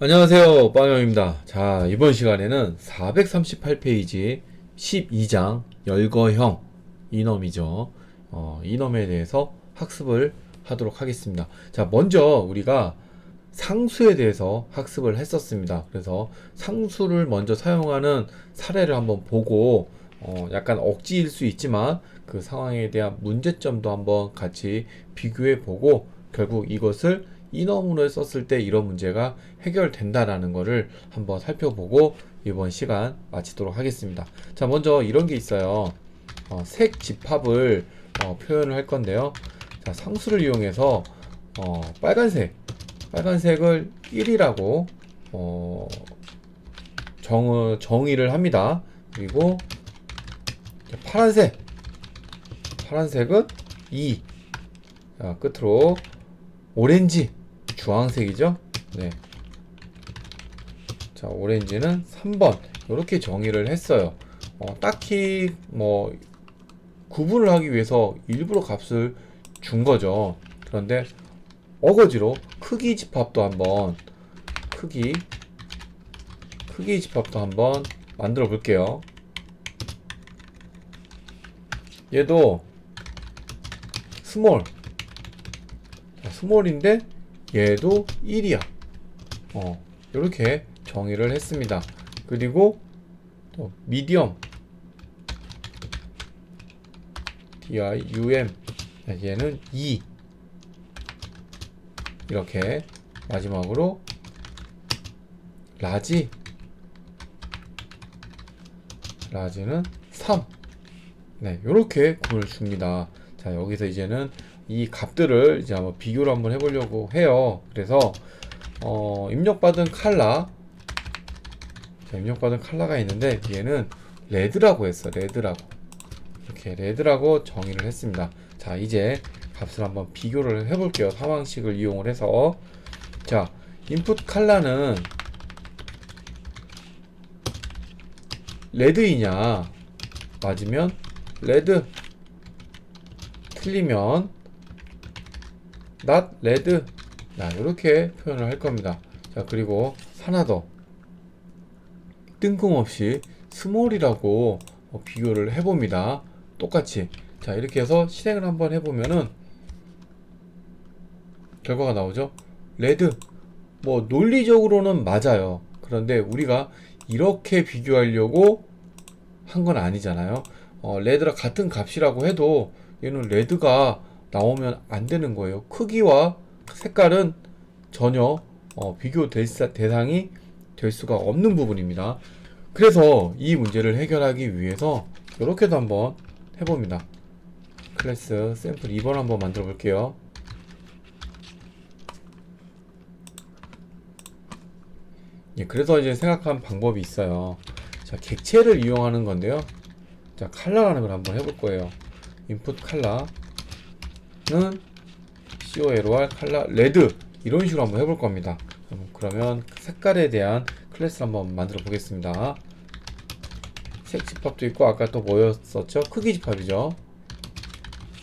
안녕하세요, 빵형입니다. 자, 이번 시간에는 438페이지 12장 열거형 이놈이죠. 이놈에 대해서 학습을 하도록 하겠습니다. 자, 먼저 우리가 상수에 대해서 학습을 했었습니다. 그래서 상수를 먼저 사용하는 사례를 한번 보고 약간 억지일 수 있지만 그 상황에 대한 문제점도 한번 같이 비교해 보고 결국 이것을 이너문을 썼을 때 이런 문제가 해결된다라는 것을 한번 살펴보고 이번 시간 마치도록 하겠습니다. 자, 먼저 이런 게 있어요. 색 집합을 표현을 할 건데요. 자, 상수를 이용해서 빨간색을 1이라고 정의를 합니다. 그리고 파란색은 2. 자, 끝으로 오렌지, 주황색이죠. 네. 자, 오렌지는 3번 이렇게 정의를 했어요. 딱히 뭐 구분을 하기 위해서 일부러 값을 준 거죠. 그런데 어거지로 크기 집합도 한번 만들어 볼게요. 얘도 스몰인데 얘도 1이야. 이렇게 정의를 했습니다. 그리고 또 미디엄 DIUM 얘는 2 이렇게 마지막으로 라지는 3. 네, 이렇게 굴을 줍니다. 자, 여기서 이제는 이 값들을 이제 한번 비교를 한번 해보려고 해요. 그래서 입력받은 컬러가 있는데 얘는 레드라고 했어. 이렇게 레드라고 정의를 했습니다. 자, 이제 값을 한번 비교를 해볼게요. 상황식을 이용을 해서. 자, 인풋 컬러는 레드이냐? 맞으면 레드, 틀리면 not red. 자, 이렇게 표현을 할 겁니다. 자, 그리고 하나 더 뜬금없이 스몰이라고 비교를 해봅니다. 똑같이. 자, 이렇게 해서 실행을 한번 해보면은 결과가 나오죠. 레드. 뭐 논리적으로는 맞아요. 그런데 우리가 이렇게 비교하려고 한 건 아니잖아요. 레드랑 같은 값이라고 해도 얘는 레드가 나오면 안 되는 거예요. 크기와 색깔은 전혀 비교 대상이 될 수가 없는 부분입니다. 그래서 이 문제를 해결하기 위해서 이렇게도 한번 해봅니다. 클래스 샘플 2번 한번 만들어 볼게요. 예, 그래서 이제 생각한 방법이 있어요. 자, 객체를 이용하는 건데요. 자, 컬러라는 걸 한번 해볼 거예요. 인풋 컬러는 color 컬러 레드 이런 식으로 한번 해볼 겁니다. 그러면 색깔에 대한 클래스를 한번 만들어 보겠습니다. 색 집합도 있고 아까 또 뭐였었죠? 크기 집합이죠.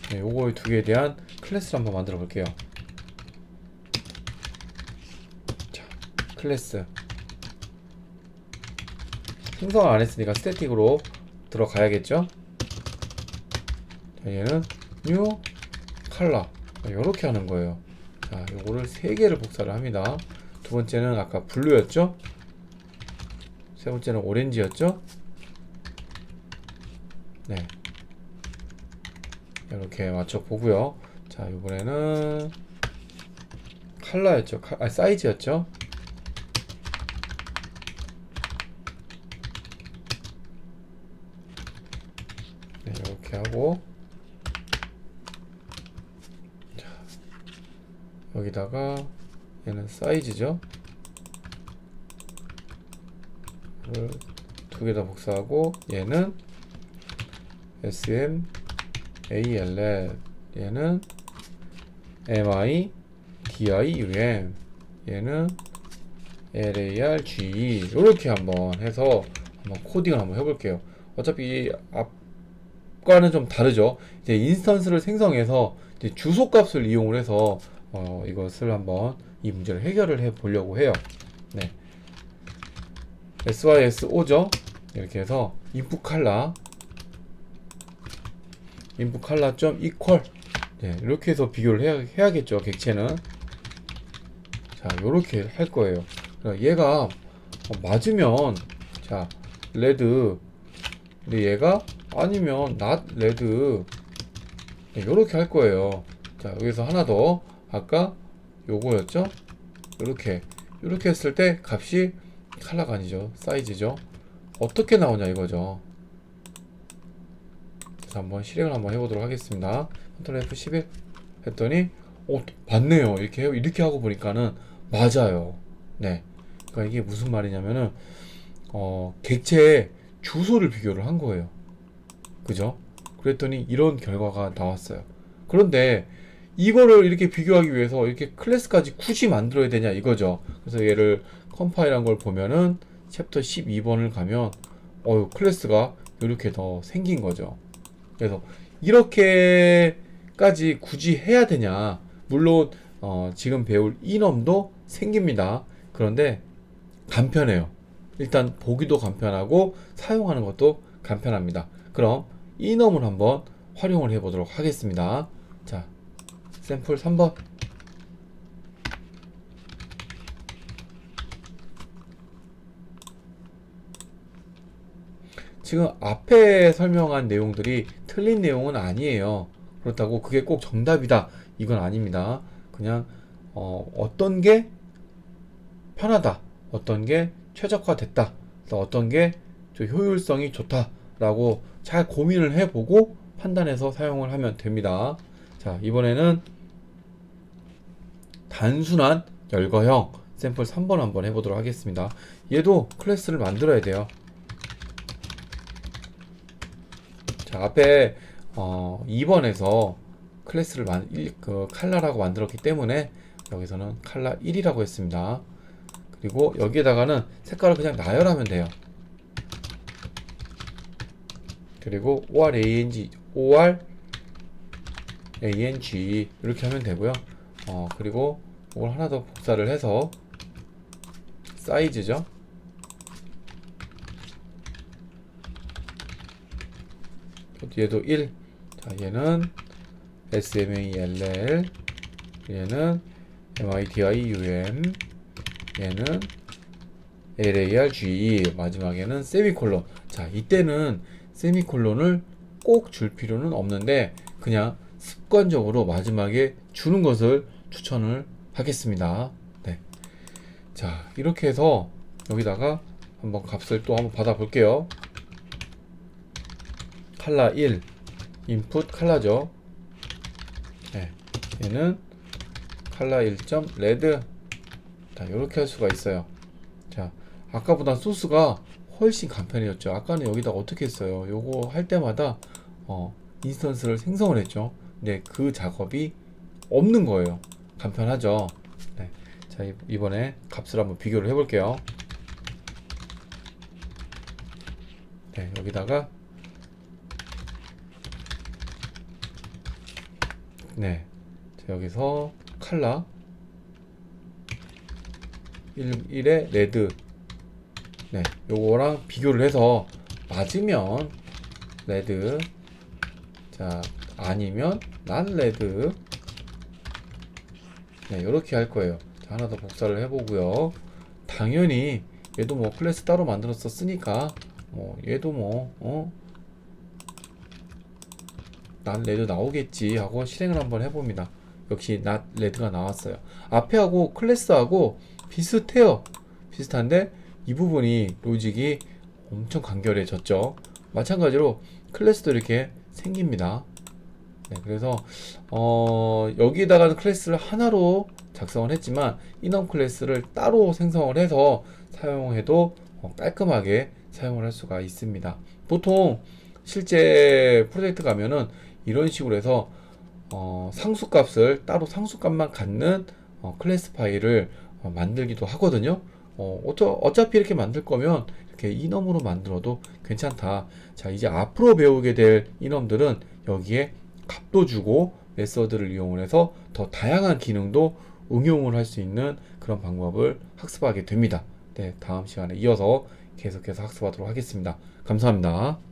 네, 요거 두 개에 대한 클래스를 한번 만들어 볼게요. 자, 클래스 생성을 안 했으니까 스태틱으로 들어가야겠죠? 자, 얘는 new color 이렇게 하는 거예요. 자, 요거를 3개를 복사를 합니다. 두 번째는 아까 블루였죠? 세 번째는 오렌지였죠? 네. 이렇게 맞춰 보고요. 자, 이번에는 컬러였죠? 사이즈였죠? 네, 이렇게 하고 자, 여기다가 얘는 사이즈죠? 이걸 두 개 다 복사하고 얘는 SMALL 얘는 MIDIUM 얘는 LARGE 이렇게 한번 해서 한번 코딩을 한번 해볼게요. 어차피 앞과는 좀 다르죠. 이제 인스턴스를 생성해서 이제 주소값을 이용을 해서 이것을 한번 이 문제를 해결을 해 보려고 해요. 네. SYSO죠. 이렇게 해서 input color 점 equal. 네, 이렇게 해서 비교를 해야겠죠. 객체는. 자, 요렇게 할 거예요. 그러니까 얘가 맞으면, 자, 레드. 근데 얘가 아니면 not 레드. 네, 요렇게 할 거예요. 자, 여기서 하나 더. 아까 요거였죠? 요렇게 했을 때 값이 컬러가 아니죠. 사이즈죠. 어떻게 나오냐 이거죠. 그래서 한번 실행을 한번 해보도록 하겠습니다. 컨트롤 F11 했더니 맞네요. 이렇게 하고 보니까는 맞아요. 네. 그러니까 이게 무슨 말이냐면은 객체의 주소를 비교를 한 거예요. 그죠? 그랬더니 이런 결과가 나왔어요. 그런데 이거를 이렇게 비교하기 위해서 이렇게 클래스까지 굳이 만들어야 되냐 이거죠. 그래서 얘를 컴파일한 걸 보면은 챕터 12번을 가면 클래스가 이렇게 더 생긴 거죠. 그래서 이렇게까지 굳이 해야 되냐. 물론 지금 배울 enum도 생깁니다. 그런데 간편해요. 일단 보기도 간편하고 사용하는 것도 간편합니다. 그럼 enum을 한번 활용을 해 보도록 하겠습니다. 자, 샘플 3번. 지금 앞에 설명한 내용들이 틀린 내용은 아니에요. 그렇다고 그게 꼭 정답이다 이건 아닙니다. 그냥 어떤 게 편하다, 어떤 게 최적화됐다, 어떤 게 좀 효율성이 좋다 라고 잘 고민을 해보고 판단해서 사용을 하면 됩니다. 자, 이번에는 단순한 열거형 샘플 3번 한번 해보도록 하겠습니다. 얘도 클래스를 만들어야 돼요. 자, 앞에 2번에서 클래스를 칼라라고 만들었기 때문에 여기서는 칼라 1이라고 했습니다. 그리고 여기에다가는 색깔을 그냥 나열하면 돼요. 그리고 ORANG 이렇게 하면 되고요. 그리고 이걸 하나 더 복사를 해서 사이즈죠. 얘도 1. 자, 얘는 SMALL, 얘는 MIDIUM, 얘는 LARGE, 마지막에는 세미콜론. 자, 이때는 세미콜론을 꼭 줄 필요는 없는데 그냥 습관적으로 마지막에 주는 것을 추천을 하겠습니다. 네. 자, 이렇게 해서 여기다가 한번 값을 또 한번 받아 볼게요. 칼라 1 인풋 칼라죠. 네. 얘는 칼라 1점 레드. 자, 이렇게 할 수가 있어요. 자, 아까보다 소스가 훨씬 간편해졌죠. 아까는 여기다 어떻게 했어요? 요거 할 때마다 인스턴스를 생성을 했죠. 근데 그 작업이 없는 거예요. 간편하죠. 네. 자, 이번에 값을 한번 비교를 해볼게요. 네, 여기다가 네, 자, 여기서 칼라 1의 레드. 네, 요거랑 비교를 해서 맞으면 레드, 자, 아니면 난 레드. 네, 요렇게 할 거예요. 자, 하나 더 복사를 해보고요. 당연히 얘도 뭐 클래스 따로 만들어서 쓰니까 얘도 난 레드 나오겠지 하고 실행을 한번 해봅니다. 역시 not 레드가 나왔어요. 앞에하고 클래스하고 비슷해요. 비슷한데 이 부분이 로직이 엄청 간결해졌죠. 마찬가지로 클래스도 이렇게 생깁니다. 네, 그래서 여기에다가는 클래스를 하나로 작성을 했지만 enum 클래스를 따로 생성을 해서 사용해도 깔끔하게 사용을 할 수가 있습니다. 보통 실제 프로젝트 가면은 이런 식으로 해서 상수값을 따로 상수값만 갖는 클래스 파일을 만들기도 하거든요. 어차피 이렇게 만들 거면 이렇게 enum으로 만들어도 괜찮다. 자, 이제 앞으로 배우게 될 enum들은 여기에 값도 주고 메서드를 이용을 해서 더 다양한 기능도 응용을 할 수 있는 그런 방법을 학습하게 됩니다. 네, 다음 시간에 이어서 계속해서 학습하도록 하겠습니다. 감사합니다.